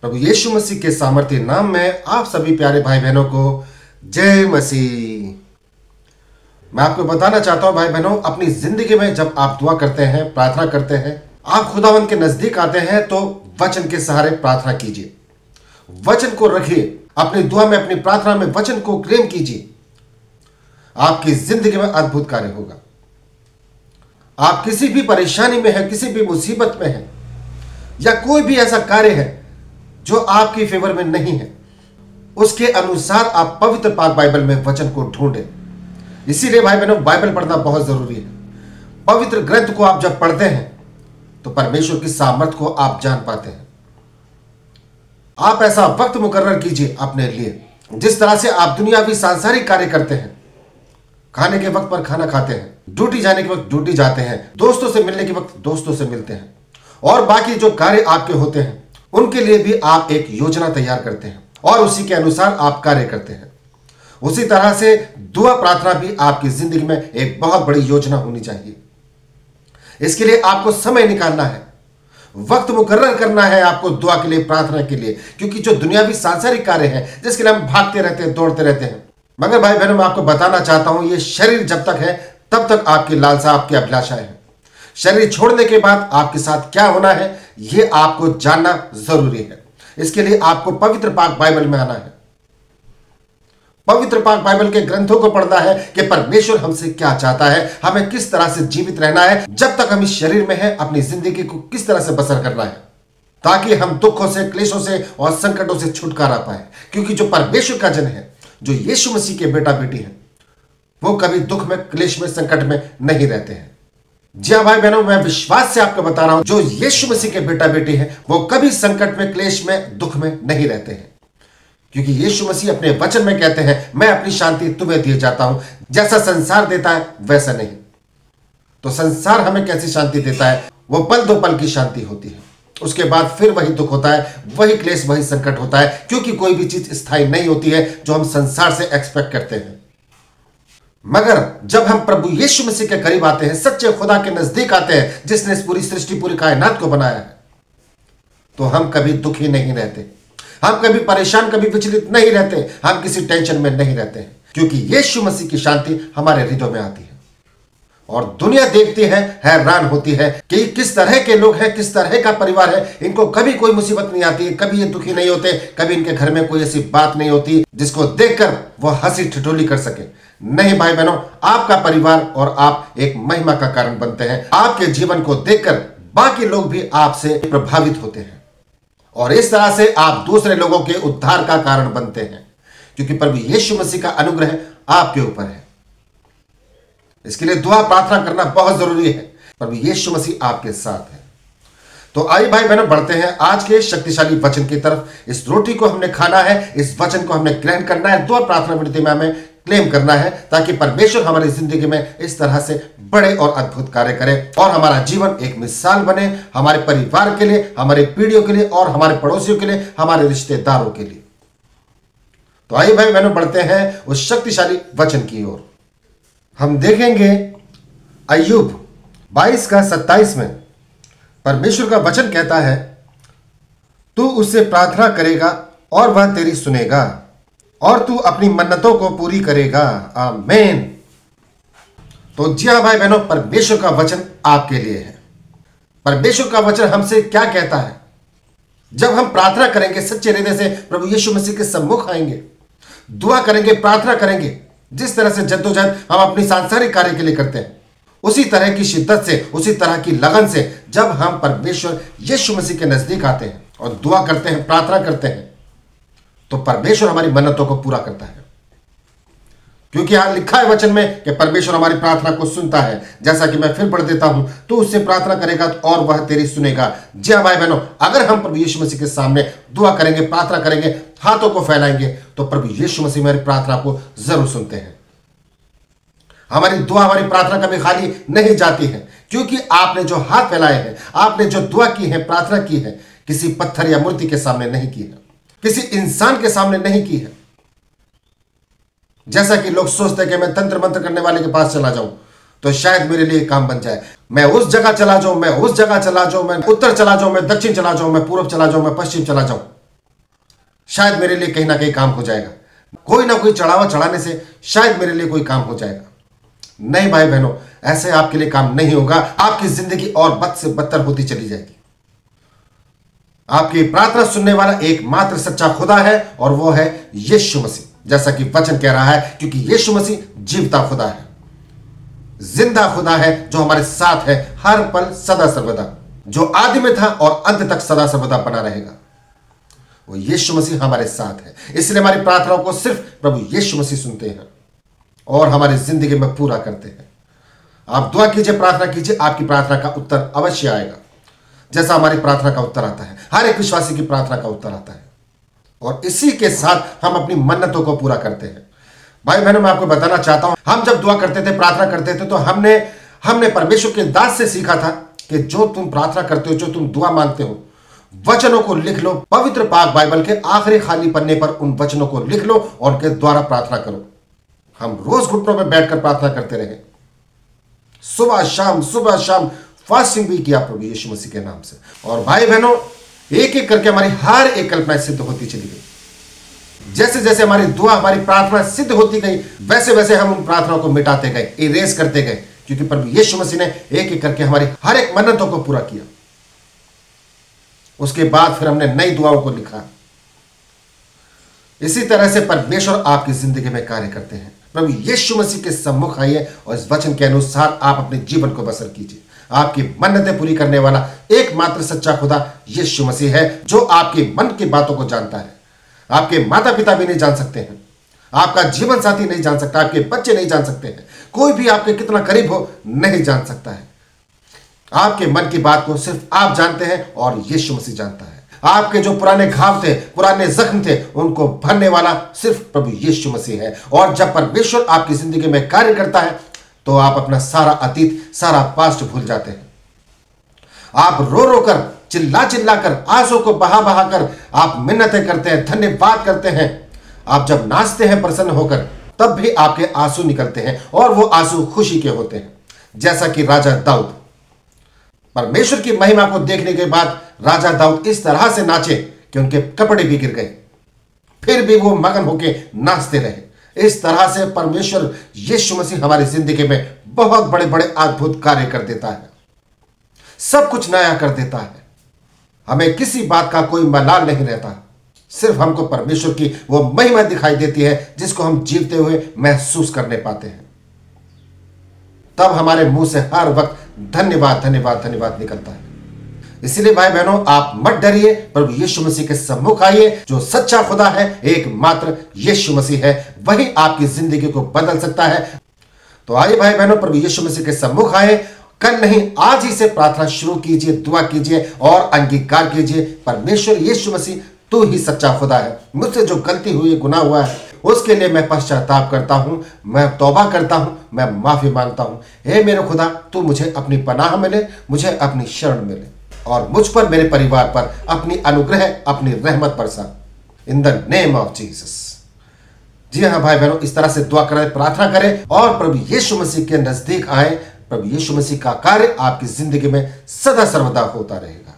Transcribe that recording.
प्रभु यीशु मसीह के सामर्थ्य नाम में आप सभी प्यारे भाई बहनों को जय मसीह। मैं आपको बताना चाहता हूं भाई बहनों, अपनी जिंदगी में जब आप दुआ करते हैं, प्रार्थना करते हैं, आप खुदावंद के नजदीक आते हैं तो वचन के सहारे प्रार्थना कीजिए। वचन को रखिए अपनी दुआ में, अपनी प्रार्थना में वचन को क्लेम कीजिए। आपकी जिंदगी में अद्भुत कार्य होगा। आप किसी भी परेशानी में है, किसी भी मुसीबत में है, या कोई भी ऐसा कार्य है जो आपकी फेवर में नहीं है, उसके अनुसार आप पवित्र पाक बाइबल में वचन को ढूंढें। इसीलिए भाई बहनों, बाइबल पढ़ना बहुत जरूरी है। पवित्र ग्रंथ को आप जब पढ़ते हैं तो परमेश्वर की सामर्थ को आप जान पाते हैं। आप ऐसा वक्त मुकर्रर कीजिए अपने लिए, जिस तरह से आप दुनियावी सांसारिक कार्य करते हैं। खाने के वक्त पर खाना खाते हैं, ड्यूटी जाने के वक्त ड्यूटी जाते हैं, दोस्तों से मिलने के वक्त दोस्तों से मिलते हैं, और बाकी जो कार्य आपके होते हैं उनके लिए भी आप एक योजना तैयार करते हैं और उसी के अनुसार आप कार्य करते हैं। उसी तरह से दुआ प्रार्थना भी आपकी जिंदगी में एक बहुत बड़ी योजना होनी चाहिए। इसके लिए आपको समय निकालना है, वक्त मुकर्रर करना है आपको दुआ के लिए, प्रार्थना के लिए, क्योंकि जो दुनियावी सांसारिक कार्य है जिसके लिए हम भागते रहते हैं, दौड़ते रहते हैं, मगर भाई बहनों मैं आपको बताना चाहता हूं, ये शरीर जब तक है तब तक आपकी लालसा, आपकी अभिलाषाएं हैं। शरीर छोड़ने के बाद आपके साथ क्या होना है यह आपको जानना जरूरी है। इसके लिए आपको पवित्र पाक बाइबल में आना है, पवित्र पाक बाइबल के ग्रंथों को पढ़ना है कि परमेश्वर हमसे क्या चाहता है, हमें किस तरह से जीवित रहना है, जब तक हम इस शरीर में है अपनी जिंदगी को किस तरह से बसर करना है, ताकि हम दुखों से, क्लेशों से और संकटों से छुटकारा पाए। क्योंकि जो परमेश्वर का जन है, जो यीशु मसीह के बेटा बेटी है, वो कभी दुख में, क्लेश में, संकट में नहीं रहते हैं। जी हाँ भाई बहनों, मैं विश्वास से आपको बता रहा हूं, जो यीशु मसीह के बेटा बेटी है वो कभी संकट में, क्लेश में, दुख में नहीं रहते हैं। क्योंकि यीशु मसीह अपने वचन में कहते हैं, मैं अपनी शांति तुम्हें दिए जाता हूं, जैसा संसार देता है वैसा नहीं। तो संसार हमें कैसी शांति देता है? वो पल दो पल की शांति होती है, उसके बाद फिर वही दुख होता है, वही क्लेश, वही संकट होता है। क्योंकि कोई भी चीज स्थायी नहीं होती है जो हम संसार से एक्सपेक्ट करते हैं। मगर जब हम प्रभु यीशु मसीह के करीब आते हैं, सच्चे खुदा के नजदीक आते हैं, जिसने इस पूरी सृष्टि, पूरी कायनात को बनाया है, तो हम कभी दुखी नहीं रहते, हम कभी परेशान, कभी विचलित नहीं रहते, हम किसी टेंशन में नहीं रहते हैं। क्योंकि यीशु मसीह की शांति हमारे हृदय में आती है। और दुनिया देखती है, हैरान होती है कि किस तरह के लोग हैं, किस तरह का परिवार है, इनको कभी कोई मुसीबत नहीं आती, कभी ये दुखी नहीं होते, कभी इनके घर में कोई ऐसी बात नहीं होती जिसको देखकर वो हंसी ठिठोली कर सके। नहीं भाई बहनों, आपका परिवार और आप एक महिमा का कारण बनते हैं। आपके जीवन को देखकर बाकी लोग भी आपसे प्रभावित होते हैं और इस तरह से आप दूसरे लोगों के उद्धार का कारण बनते हैं, क्योंकि प्रभु यीशु मसीह का अनुग्रह आपके ऊपर है। इसके लिए दुआ प्रार्थना करना बहुत जरूरी है। प्रभु यीशु मसीह आपके साथ है। तो आइए भाई बहनों, बढ़ते हैं आज के शक्तिशाली वचन की तरफ। इस रोटी को हमने खाना है, इस वचन को हमने ग्रहण करना है, दुआ प्रार्थना विनती में हमें क्लेम करना है, ताकि परमेश्वर हमारी जिंदगी में इस तरह से बड़े और अद्भुत कार्य करे और हमारा जीवन एक मिसाल बने, हमारे परिवार के लिए, हमारे पीढ़ियों के लिए और हमारे पड़ोसियों के लिए, हमारे रिश्तेदारों के लिए। तो आइए भाई बहनों, बढ़ते हैं उस शक्तिशाली वचन की ओर। हम देखेंगे अय्यूब 22 का 27 में परमेश्वर का वचन कहता है, तू उससे प्रार्थना करेगा और वह तेरी सुनेगा और तू अपनी मन्नतों को पूरी करेगा। आमीन। तो जी हाँ भाई बहनों, परमेश्वर का वचन आपके लिए है। परमेश्वर का वचन हमसे क्या कहता है? जब हम प्रार्थना करेंगे, सच्चे हृदय से प्रभु यीशु मसीह के सम्मुख आएंगे, दुआ करेंगे, प्रार्थना करेंगे, जिस तरह से जद्दोजहद हम अपनी सांसारिक कार्य के लिए करते हैं, उसी तरह की शिद्दत से, उसी तरह की लगन से जब हम परमेश्वर यीशु मसीह के नजदीक आते हैं और दुआ करते हैं, प्रार्थना करते हैं, तो परमेश्वर हमारी मन्नतों को पूरा करता है। क्योंकि यहां लिखा है वचन में कि परमेश्वर हमारी प्रार्थना को सुनता है। जैसा कि मैं फिर पढ़ देता हूं, तू उससे प्रार्थना करेगा और वह तेरी सुनेगा। जी हाँ भाई बहनों, अगर हम प्रभु यीशु मसीह के सामने दुआ करेंगे, प्रार्थना करेंगे, हाथों को फैलाएंगे, तो प्रभु यीशु मसीह हमारी प्रार्थना को जरूर सुनते हैं। हमारी दुआ, हमारी प्रार्थना कभी खाली नहीं जाती है, क्योंकि आपने जो हाथ फैलाए हैं, आपने जो दुआ की है, प्रार्थना की है, किसी पत्थर या मूर्ति के सामने नहीं की है, किसी इंसान के सामने नहीं की है। जैसा कि लोग सोचते हैं कि मैं तंत्र मंत्र करने वाले के पास चला जाऊं तो शायद मेरे लिए काम बन जाए, मैं उस जगह चला जाऊं, मैं उस जगह चला जाऊं, मैं उत्तर चला जाऊं, मैं दक्षिण चला जाऊं, मैं पूर्व चला जाऊं, मैं पश्चिम चला जाऊं। शायद मेरे लिए कहीं ना कहीं काम हो जाएगा, कोई ना कोई चढ़ावा चढ़ाने से शायद मेरे लिए कोई काम हो जाएगा। नहीं भाई बहनों, ऐसे आपके लिए काम नहीं होगा। आपकी जिंदगी और बद से बदतर होती चली जाएगी। आपकी प्रार्थना सुनने वाला एकमात्र सच्चा खुदा है और वो है यीशु मसीह, जैसा कि वचन कह रहा है, क्योंकि यीशु मसीह जीवता खुदा है, जिंदा खुदा है, जो हमारे साथ है हर पल सदा सर्वदा, जो आदि में था और अंत तक सदा सर्वदा बना रहेगा। वो यीशु मसीह हमारे साथ है। इसलिए हमारी प्रार्थनाओं को सिर्फ प्रभु यीशु मसीह सुनते हैं और हमारी जिंदगी में पूरा करते हैं। आप दुआ कीजिए, प्रार्थना कीजिए, आपकी प्रार्थना का उत्तर अवश्य आएगा, जैसा हमारी प्रार्थना का उत्तर आता है। हर एक विश्वासी की प्रार्थना का उत्तर आता है और इसी के साथ हम अपनी मन्नतों को पूरा करते हैं। भाई बहनों, मैं आपको बताना चाहता हूं, हम जब दुआ करते थे, प्रार्थना करते थे, तो हमने परमेश्वर के दास से सीखा था कि जो तुम प्रार्थना करते हो, जो तुम दुआ मांगते हो, वचनों को लिख लो। पवित्र पाक बाइबल के आखिरी खाली पन्ने पर उन वचनों को लिख लो और उनके द्वारा प्रार्थना करो। हम रोज घुटनों में बैठकर प्रार्थना करते रहे, सुबह शाम फास्टिंग भी किया प्रभु यीशु मसीह के नाम से। और भाई बहनों, एक एक करके हमारी हर एक कल्पना सिद्ध होती चली गई। जैसे जैसे हमारी दुआ, हमारी प्रार्थना सिद्ध होती गई, वैसे वैसे हम उन प्रार्थनाओं को मिटाते गए, इरेज करते गए, क्योंकि प्रभु यीशु मसीह ने एक एक करके हमारी हर एक मन्नतों को पूरा किया। उसके बाद फिर हमने नई दुआओं को लिखा। इसी तरह से परमेश्वर आपकी जिंदगी में कार्य करते हैं। प्रभु यीशु मसीह के सम्मुख आइए और इस वचन के अनुसार आप अपने जीवन को बसर कीजिए। आपकी मन्नतें पूरी करने वाला एकमात्र सच्चा खुदा यीशु मसीह है, जो आपके मन की बातों को जानता है। आपके माता पिता भी नहीं जान सकते हैं, आपका जीवन साथी नहीं जान सकता, आपके बच्चे नहीं जान सकते हैं, कोई भी आपके कितना करीब हो नहीं जान सकता है। आपके मन की बात को सिर्फ आप जानते हैं और यीशु मसीह जानता है। आपके जो पुराने घाव थे, पुराने जख्म थे, उनको भरने वाला सिर्फ प्रभु यीशु मसीह है। और जब परमेश्वर आपकी जिंदगी में कार्य करता है तो आप अपना सारा अतीत, सारा पास्ट भूल जाते हैं। आप रो रो कर, चिल्ला चिल्ला कर, आंसू को बहा बहा कर आप मिन्नतें करते हैं, धन्यवाद करते हैं। आप जब नाचते हैं प्रसन्न होकर, तब भी आपके आंसू निकलते हैं और वो आंसू खुशी के होते हैं। जैसा कि राजा दाऊद, परमेश्वर की महिमा को देखने के बाद राजा दाऊद इस तरह से नाचे कि उनके कपड़े भी गिर गए, फिर भी वो मगन होकर नाचते रहे। इस तरह से परमेश्वर यीशु मसीह हमारी जिंदगी में बहुत बड़े बड़े अद्भुत कार्य कर देता है, सब कुछ नया कर देता है। हमें किसी बात का कोई मलाल नहीं रहता, सिर्फ हमको परमेश्वर की वो महिमा दिखाई देती है जिसको हम जीवते हुए महसूस करने पाते हैं। तब हमारे मुंह से हर वक्त धन्यवाद धन्यवाद धन्यवाद निकलता है। इसलिए भाई बहनों, आप मत डरिए, प्रभु यीशु मसीह के सम्मुख आइए। जो सच्चा खुदा है, एकमात्र यीशु मसीह है, वही आपकी जिंदगी को बदल सकता है। तो आइए भाई बहनों, प्रभु यीशु मसीह के सम्मुख आए। कल नहीं, आज ही से प्रार्थना शुरू कीजिए, दुआ कीजिए और अंगीकार कीजिए, परमेश्वर यीशु मसीह तू ही सच्चा खुदा है। मुझसे जो गलती हुई, गुनाह हुआ है, उसके लिए मैं पश्चाताप करता हूं, मैं तौबा करता हूं, मैं माफी मांगता हूं। हे मेरे खुदा, तू मुझे अपनी पनाह मिले, मुझे अपनी शरण मिले और मुझ पर, मेरे परिवार पर अपनी अनुग्रह, अपनी रहमत बरसा, in the name of Jesus. जी हाँ भाई बहनों, इस तरह से दुआ करें, प्रार्थना करें और प्रभु यीशु मसीह के नजदीक आए। प्रभु यीशु मसीह का कार्य आपकी जिंदगी में सदा सर्वदा होता रहेगा।